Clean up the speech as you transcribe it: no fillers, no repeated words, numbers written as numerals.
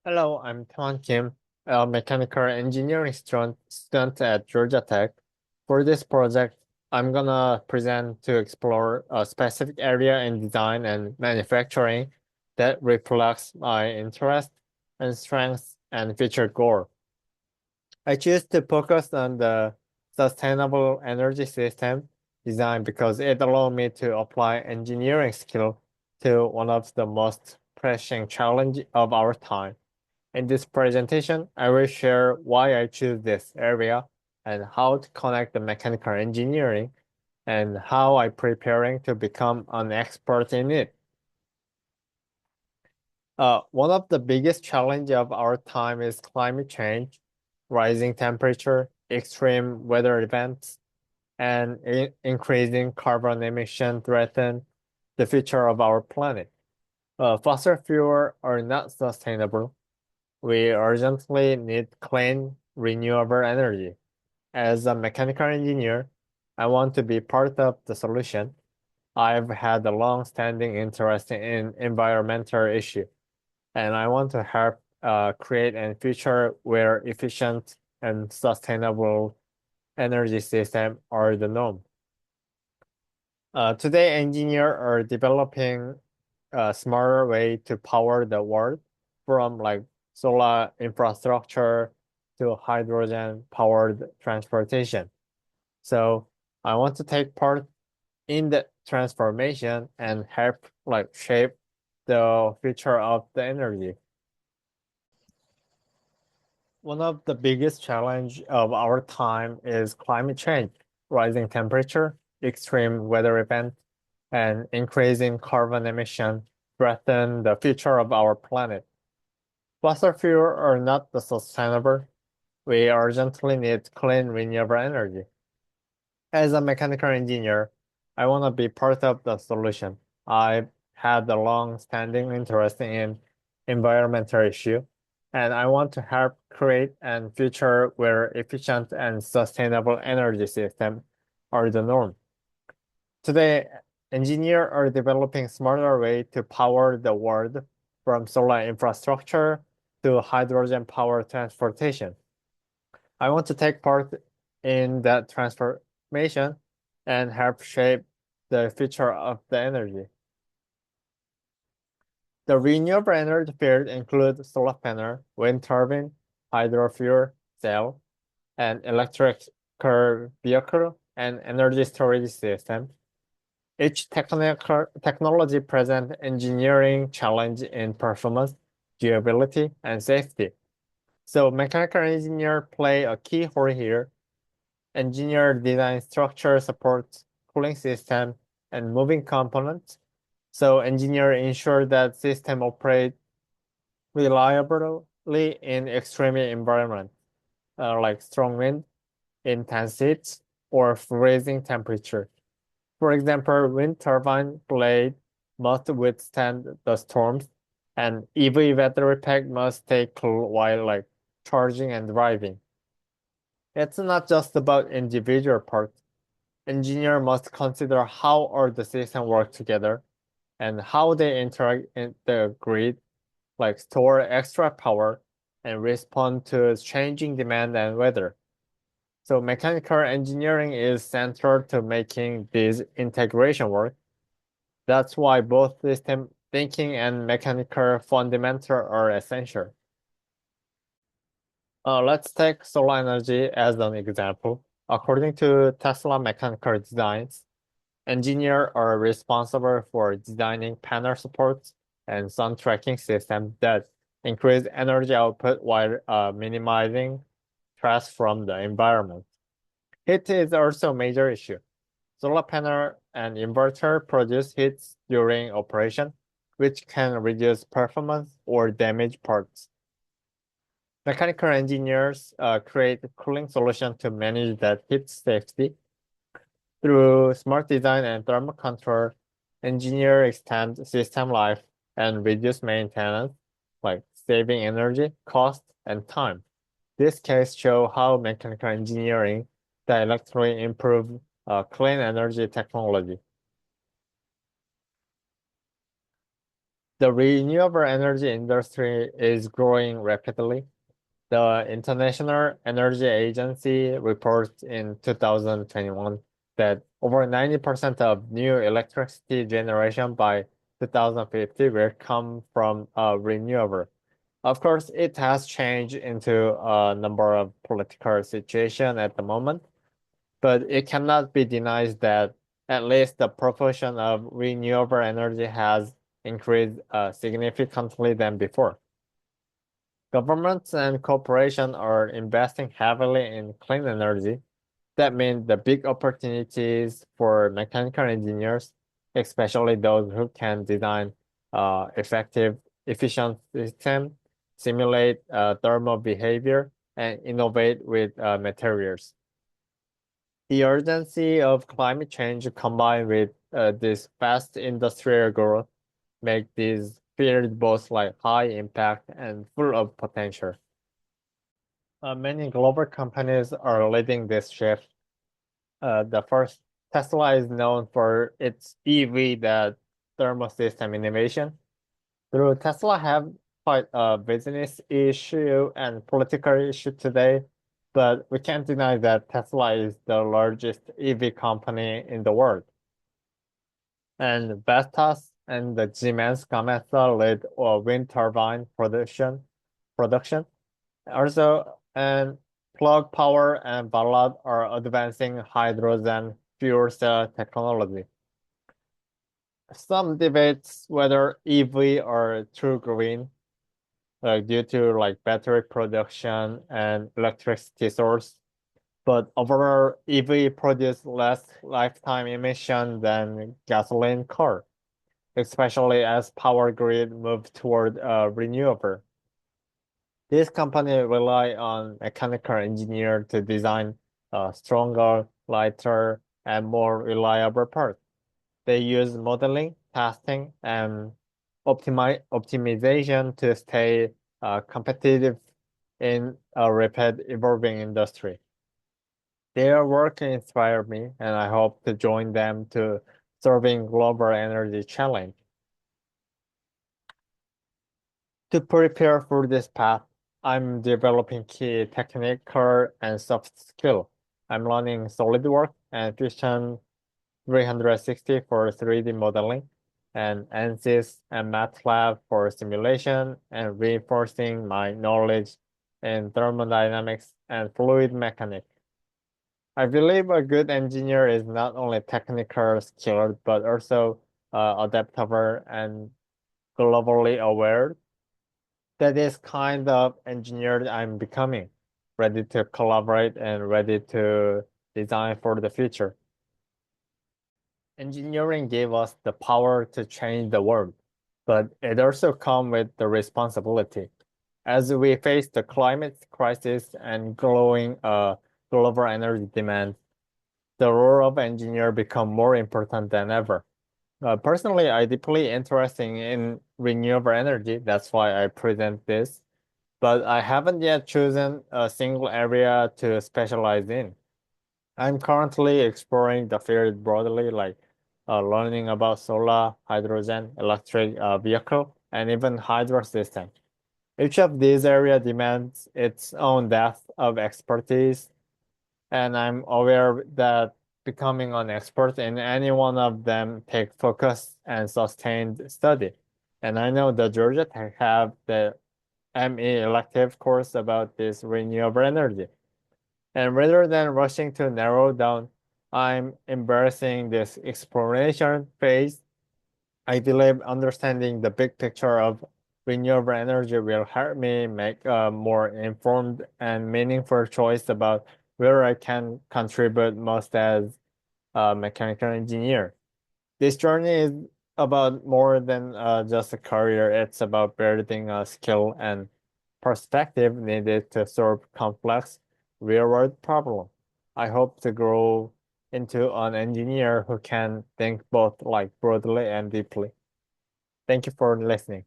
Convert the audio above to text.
Hello, I'm TaeWan Kim, a mechanical engineering student at Georgia Tech. For this project, I'm gonna present to explore a specific area in design and manufacturing that reflects my interest and strengths and future goal. I choose to focus on the sustainable energy system design because it allows me to apply engineering skill to one of the most pressing challenge of our time. In this presentation, I will share why I choose this area and how to connect the mechanical engineering and how I'm preparing to become an expert in it. One of the biggest challenge of our time is climate change, rising temperature, extreme weather events, and increasing carbon emission threaten the future of our planet. Fossil fuels are not sustainable. We urgently need clean, renewable energy. As a mechanical engineer, I want to be part of the solution. I've had a long-standing interest in environmental issue, and I want to help create a future where efficient and sustainable energy system are the norm. Today, engineers are developing a smarter way to power the world from like solar infrastructure to hydrogen powered transportation. So I want to take part in the transformation and help like shape the future of the energy. One of the biggest challenge of our time is climate change, rising temperature, extreme weather events, and increasing carbon emission threaten the future of our planet. Fossil fuels are not the sustainable. We urgently need clean, renewable energy. As a mechanical engineer, I want to be part of the solution. I've had a long-standing interest in environmental issue, and I want to help create a future where efficient and sustainable energy systems are the norm. Today, engineers are developing smarter ways to power the world from solar infrastructure to hydrogen power transportation. I want to take part in that transformation and help shape the future of the energy. The renewable energy field includes solar panel, wind turbine, hydro fuel cell, and electric vehicle and energy storage system. Each technology presents engineering challenge in performance, durability, and safety. So mechanical engineer play a key role here. Engineer design structure supports cooling system and moving components. So engineer ensure that system operate reliably in extreme environment, like strong wind, intense heat, or freezing temperature. For example, wind turbine blade must withstand the storms, and EV battery pack must stay cool while like charging and driving. It's not just about individual parts. Engineer must consider how all the systems work together and how they interact in the grid, like store extra power and respond to changing demand and weather. So mechanical engineering is central to making this integration work. That's why both system thinking and mechanical fundamental are essential. Let's take solar energy as an example. According to Tesla mechanical designs, engineers are responsible for designing panel supports and sun tracking systems that increase energy output while minimizing stress from the environment. Heat is also a major issue. Solar panel and inverter produce heat during operation, which can reduce performance or damage parts. Mechanical engineers create cooling solutions to manage that heat safety. Through smart design and thermal control, engineers extend system life and reduce maintenance, like saving energy, cost, and time. This case show how mechanical engineering directly improve clean energy technology. The renewable energy industry is growing rapidly. The International Energy Agency reports in 2021 that over 90% of new electricity generation by 2050 will come from renewable. Of course, it has changed into a number of political situation at the moment, but it cannot be denied that at least the proportion of renewable energy has increased significantly than before. Governments and corporations are investing heavily in clean energy. That means the big opportunities for mechanical engineers, especially those who can design effective, efficient systems, simulate thermal behavior, and innovate with materials. The urgency of climate change combined with this fast industrial growth make these fields both like high impact and full of potential. Many global companies are leading this shift. The first, Tesla is known for its EV, the thermal system innovation. Through Tesla have quite a business issue and political issue today, but we can't deny that Tesla is the largest EV company in the world. And Vestas and the Siemens Gamesa lead wind turbine production. Also, and Plug Power and Ballard are advancing hydrogen fuel cell technology. Some debates whether EV are true green, due to like battery production and electricity source. But overall, EV produce less lifetime emission than gasoline car, especially as power grid move toward renewable. This company rely on mechanical engineer to design stronger, lighter, and more reliable parts. They use modeling, testing, and optimization to stay competitive in a rapid evolving industry. Their work inspired me, and I hope to join them to solving global energy challenge. To prepare for this path, I'm developing key technical and soft skill. I'm learning SolidWorks and Fusion 360 for 3D modeling, and ANSYS and MATLAB for simulation, and reinforcing my knowledge in thermodynamics and fluid mechanics. I believe a good engineer is not only technical skilled, but also adaptable and globally aware. That is kind of engineer I'm becoming, ready to collaborate and ready to design for the future. Engineering gave us the power to change the world, but it also comes with the responsibility. As we face the climate crisis and growing global energy demand, the role of engineer become more important than ever. Personally, I deeply interested in renewable energy. That's why I present this, but I haven't yet chosen a single area to specialize in. I'm currently exploring the field broadly, like learning about solar, hydrogen, electric vehicle, and even hydro system. Each of these areas demands its own depth of expertise, and I'm aware that becoming an expert in any one of them take focus and sustained study. And I know the Georgia Tech have the ME elective course about this renewable energy. And rather than rushing to narrow down, I'm embracing this exploration phase. I believe understanding the big picture of renewable energy will help me make a more informed and meaningful choice about where I can contribute most as a mechanical engineer. This journey is about more than just a career. It's about building a skill and perspective needed to solve complex real-world problems. I hope to grow into an engineer who can think both like broadly and deeply. Thank you for listening.